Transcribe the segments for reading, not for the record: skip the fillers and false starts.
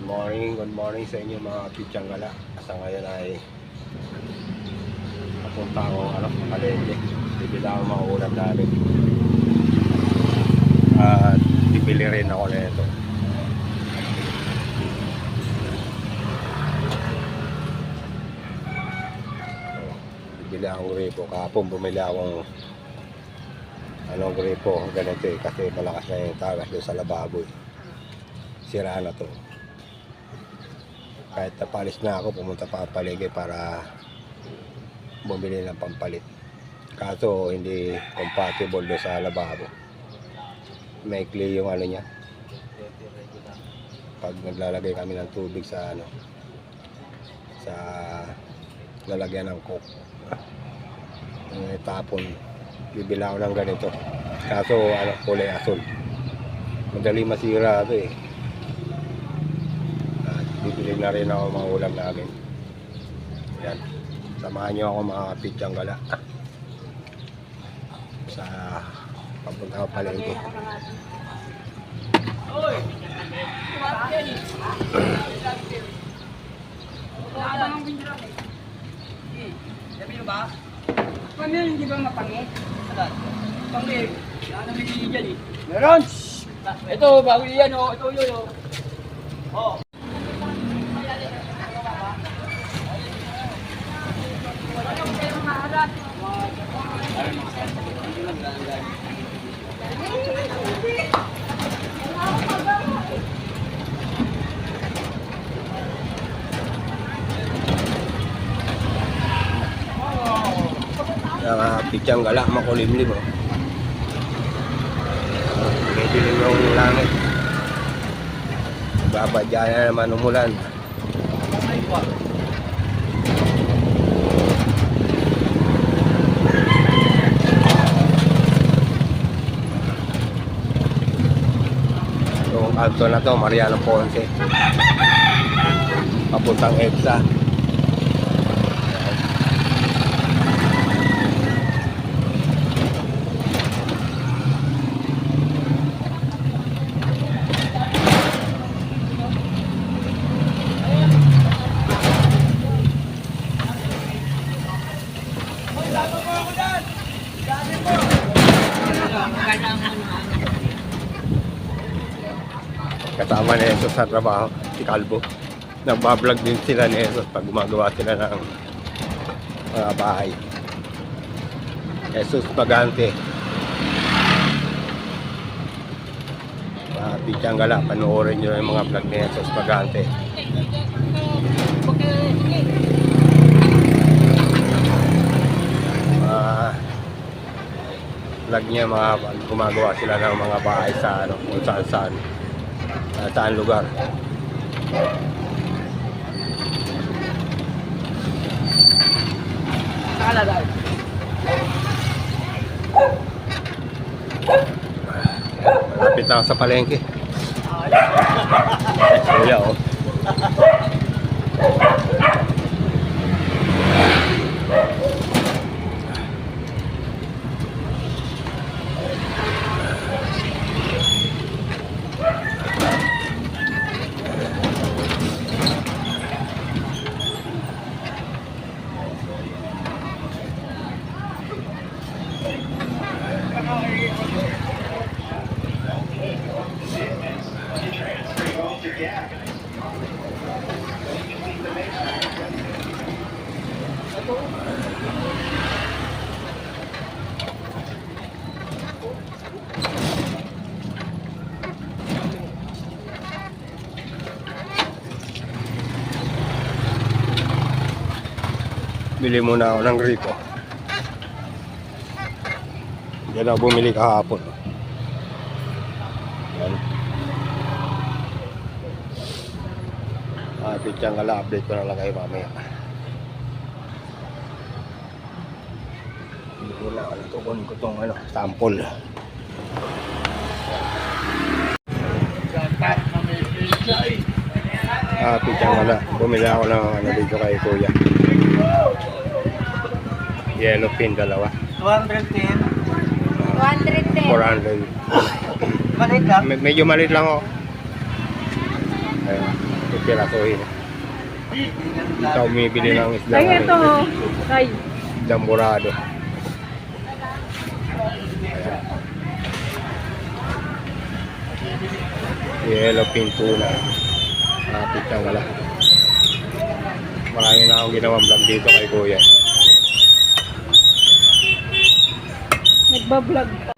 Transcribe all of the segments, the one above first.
Good morning sa inyo mga Pichanggala. Sa ngayon ay papunta ako palengke. Bibili ako mga ulam namin. At bibili rin ako nito. Bibili akong gripo. Kahapon bumili akong gripo ganito kasi malakas na yung tagas doon sa lababo. Sira na to. Kahit napalis na ako, pumunta pa ang paligid para bumili ng pampalit. Kaso hindi compatible doon sa lababo. Maikli yung niya. Pag naglalagay kami ng tubig sa sa lalagyan ng coke. Tapon, bibili ako ng ganito. Kaso kulay asul. Madali masira ito eh. Bibili na rin ako mga ulam namin. Yan. Samahan nyo ako mga Pichanggala sa papunta ko palengke. Hindi ba mapangit? Pangit. Ano bigyan dyan eh? Meron! Ito, bago yan o. Ito yun o. Oh. Mga Pichanggala, makulimlim oh. Medyo yung langit. Babadya na naman umulan. Itong kanto na to, Mariano Ponce. Papuntang EDSA. Kasama ni Jesus sa trabaho, si Calvo. Nagbablog din sila ni Jesus pag gumagawa sila ng mga bahay. Jesus Pagante. Mga Pichanggala, panoorin nyo yung mga vlog ni Jesus Pagante. Vlog niya mga gumagawa sila ng mga bahay sa kung saan saan lugar. Malapit na ako sa palengke. Kuya oh. Bili muna ako ng gripo. Diyan ako bumili kahapon. Yan. Pichanggala, update ko na lang kayo mamaya. Bili muna ako. Tukunin ko itong sample. Pichanggala, bumili ako ng dito kay Kuya. Yellow pin, dalawa. 210. 210. 400. Maliit lang. Medyo maliit lang oh. Ayan. pirasuhin. Dito umibili ng isda. Ay, ito. Ay, Damburado. Yellow pink tuna. Pitang wala. Marami na akong ginawang vlog dito kay Kuya. nagbablog pa.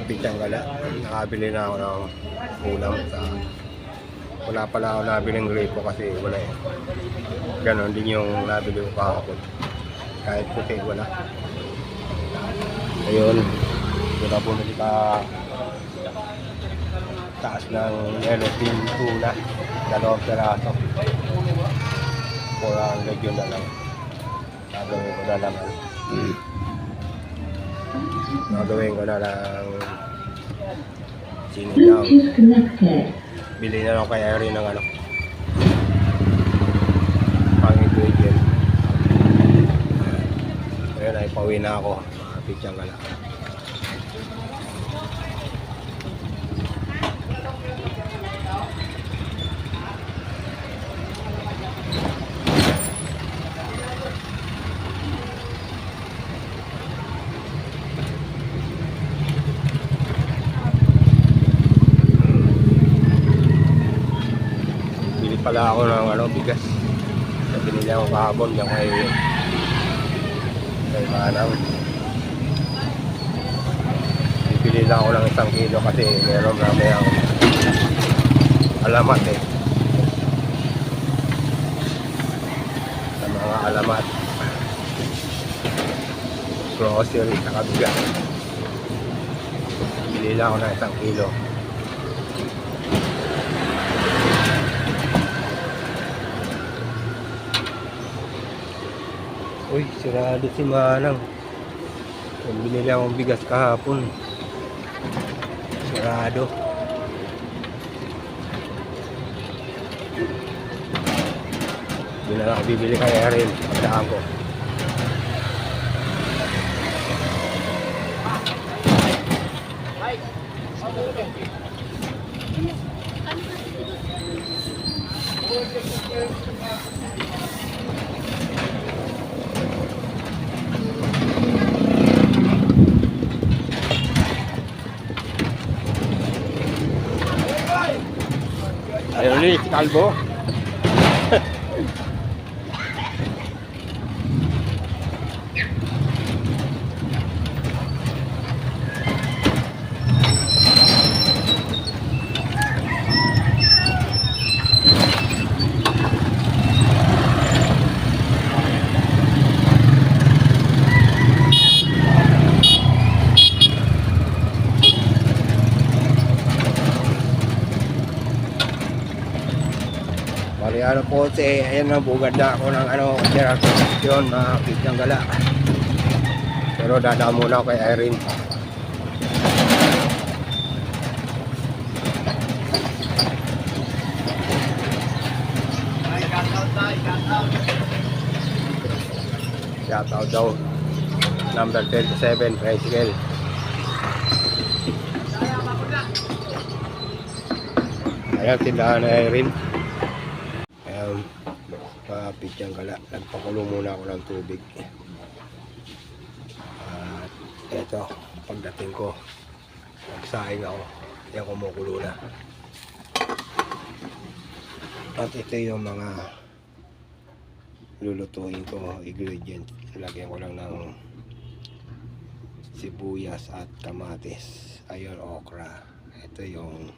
Pitang gala. Nakabili na ako ng ulam sa... Wala pala ako nabili ng gripo kasi wala eh. Ganon din yung nabili ko kahapon. Kahit puti wala. Ayun. Ito na bumili ka taas ng yellow pin tuna. 2 peraso. 400 yun na lang. Gagawin ko na lang. Gagawin ko na lang sinigang. Bili na lang kaya rin ng ano pang ingredient. Ayun ay pauwi na ako. Pitang gala. Pala ako ng ano, bigas. Sa binili ako kahapon yung kay Manang. Bibili lang ako ng 1 kilo kasi meron namin ang alamat eh. Sa mga alamat. Grocery sa bigas. Bibili lang ako ng 1 kilo. Uy, sirado si Manang. Binili akong bigas kahapon. Sirado. Hindi na lang bibili kay Erin. Pagdaan ko. Ayun ulit, kalbo. Ano po ayan na, bugad na ako ng ano, yun, pitang gala. Pero dadaan muna ako kay Irene. Shoutout daw. Number 27, tricycle. Ayan, tindahan na Irene. Pitang gala, nagpakulo muna ako ng tubig. At eto, pagdating ko nagsaing ako, yan kumukulo na. At ito yung mga lulutuin ko, ingredient. Lagyan ko lang ng sibuyas at kamatis. Ayun, okra. Ito yung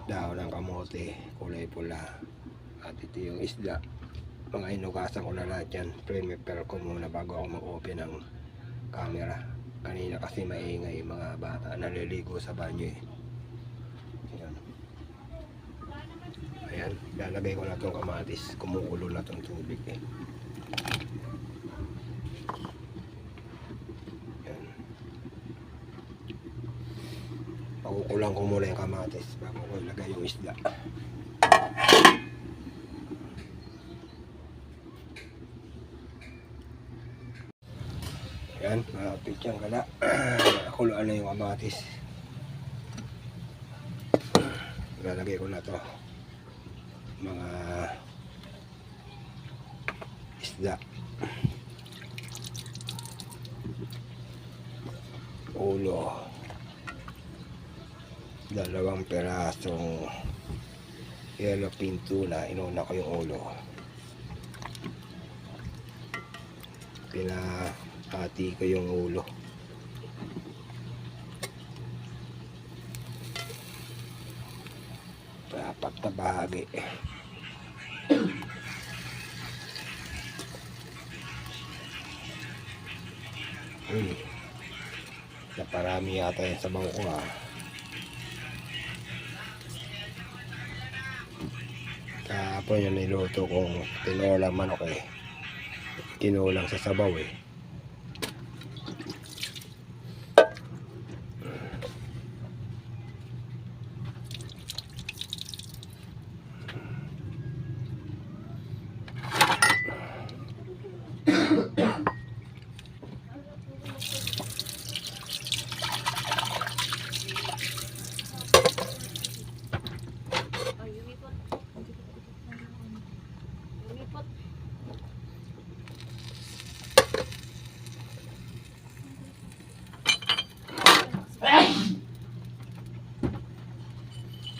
dahon ng kamote, kulay pula. At ito yung isda. Mga inugasan ko na lahat yan. Prepare ko muna bago ako mag-open ng camera. Kanina kasi maingay yung mga bata naliligo sa banyo eh. Ayan. Ayan, lalagay ko na itong kamatis. Kumukulo na itong tubig eh. Ayan. Pakukulang ko muna yung kamatis bago ko ilagay yung isda. Yan, pitang gala. Nakuluan na yung kamatis. Lalagay ko na to. mga isda, ulo, 2 pirasong yellowfin tuna. Inuna ko yung ulo, pinahati ko yung ulo. Apat na bahagi. Naparami yata yung sabaw ko Kahapon yung niluto kong tinolang manok kinulang sa sabaw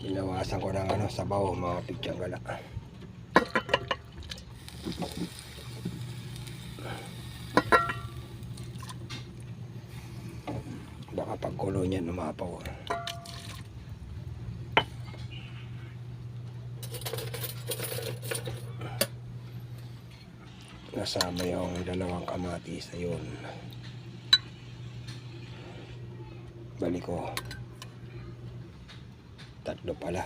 Binawasan ko ng sabaw, mga pityang gala. Baka pagkulo niyan umapaw. Nasama yung 2 kamatis. Ayun, balik ko 3 pala.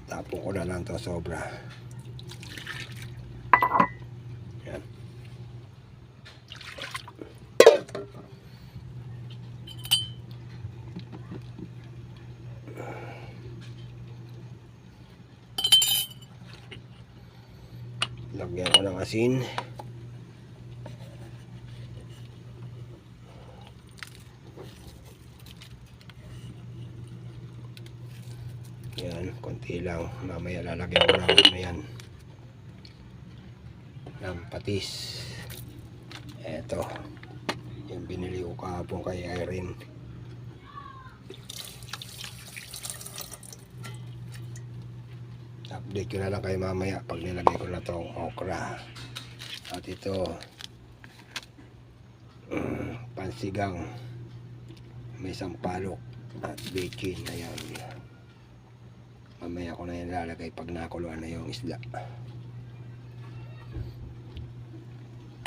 Tapon ko na lang to sobra. Yan. Lagyan ko ng asin. Yan, konti lang. Mamaya lalagyan ko ng patis. Eto, yung binili ko kahapon kay Irene. Update ko na lang kayo mamaya pag nilagay ko na tong okra. At ito, pansigang, may sampalok at bacon. Ayan, mamaya ko na yan lalagay pag nakuluan na yung isda.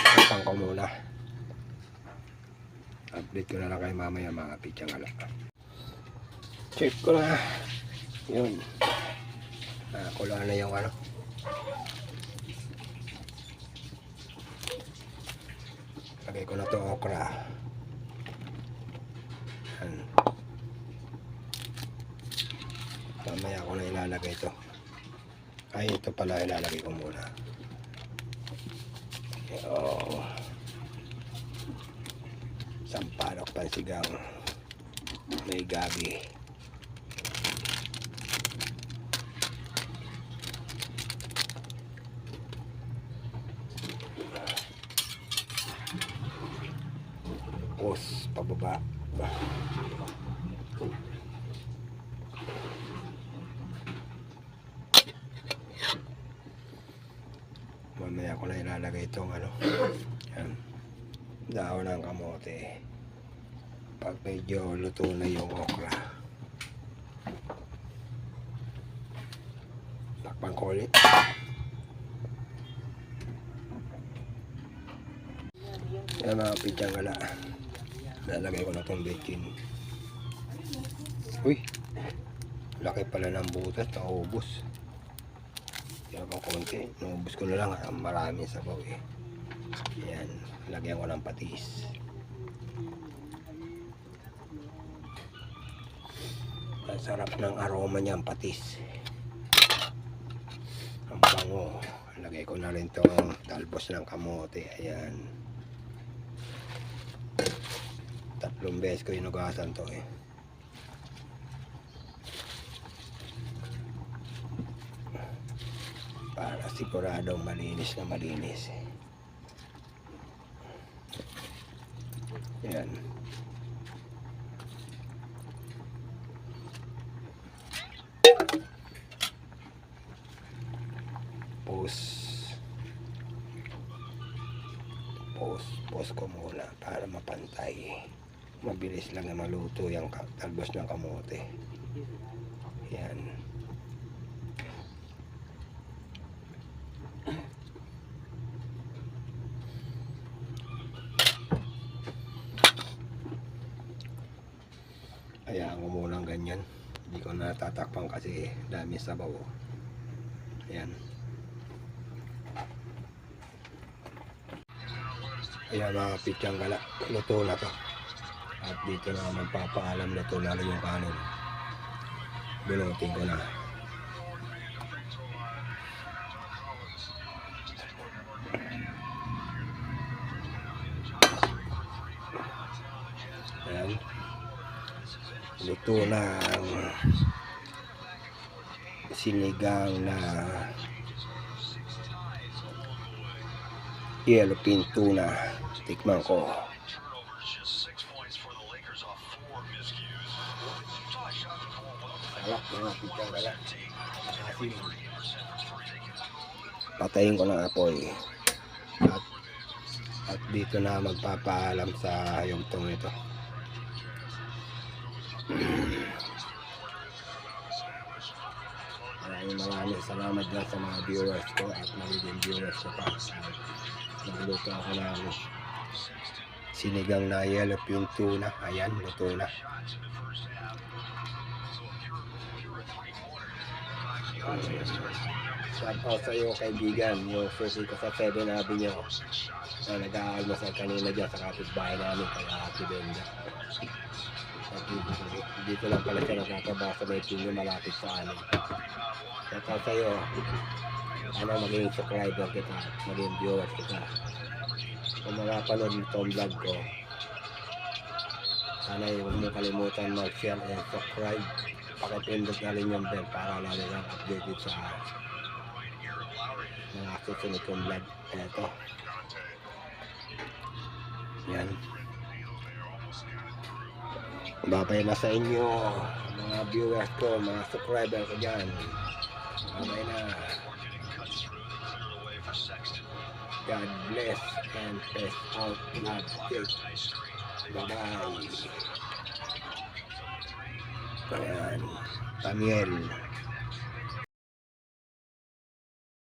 Tapang ko muna. Update ko na lang kayo mamaya, mga pityang ala. Check ko na. Yun, nakuluan na yung lagay ko na to okra. Yan. Mamaya ko na ilalagay ito. Ay, ito pala ilalagay ko muna. Sampalok, pansigang, may gabi. Tapos pababa. Mamaya ko na ilalagay itong yan, dahon ng kamote pag medyo luto na yung okra. Takpan ko ulit. Yan, mga pidyang gala, lalagay ko na itong bacon. Uy, laki pala ng butas, naubos. Yan pang konti, naubos ko na lang, marami sabaw Yan, lagyan ko ng patis. Ang sarap ng aroma niyang patis, ang bango. Lagay ko na rin itong talbos ng kamote. Ayan, 3 beses ko hinugasan to eh. Para siguradong malinis na malinis. Yan. Pause ko muna para mapantay. Mabilis lang na maluto yung talbos ng kamote. Yan. Hayaan ko munang ganyan. Hindi ko natatakpan kasi dami sabaw. Ayan. Ayan mga pityang gala. Luto na to. At dito na magpapaalam luto na rin yung kanin. Binutin ko na. Ayan. Luto na ang sinigang na yellowfin tuna. Tikman ko. Salak mga pityang gala. Asin. Patayin ko ng apoy. At dito na magpapaalam sa yugtong ito. Maraming salamat dyan sa mga viewers ko at magiging viewers ko pa. Nagluto ako ng sinigang na yellowfin tuna. Ayan, luto na. Shout out sa iyo kaibigan, yung susi ko sa 7 Avenue na nag-aalmasal kanina dyan sa kapitbahay namin kay Ate Benda. Dito lang pala siya nagkakabasa na ito malapit sa amin. Shout out sa iyo. Sana maging subscriber kita, maging viewer kita. Kung makapanood nitong vlog ko, sana huwag mo kalimutan mag-share and subscribe. Pakipindot na rin yung bell para lalo lang updated sa mga susunod kong vlog. Ito. Yan. Babay na sa inyo mga viewers ko, mga subscriber ko dyan. Babay na. God bless and peace out. Love, peace. Bye-bye. Ayan. Tamiel.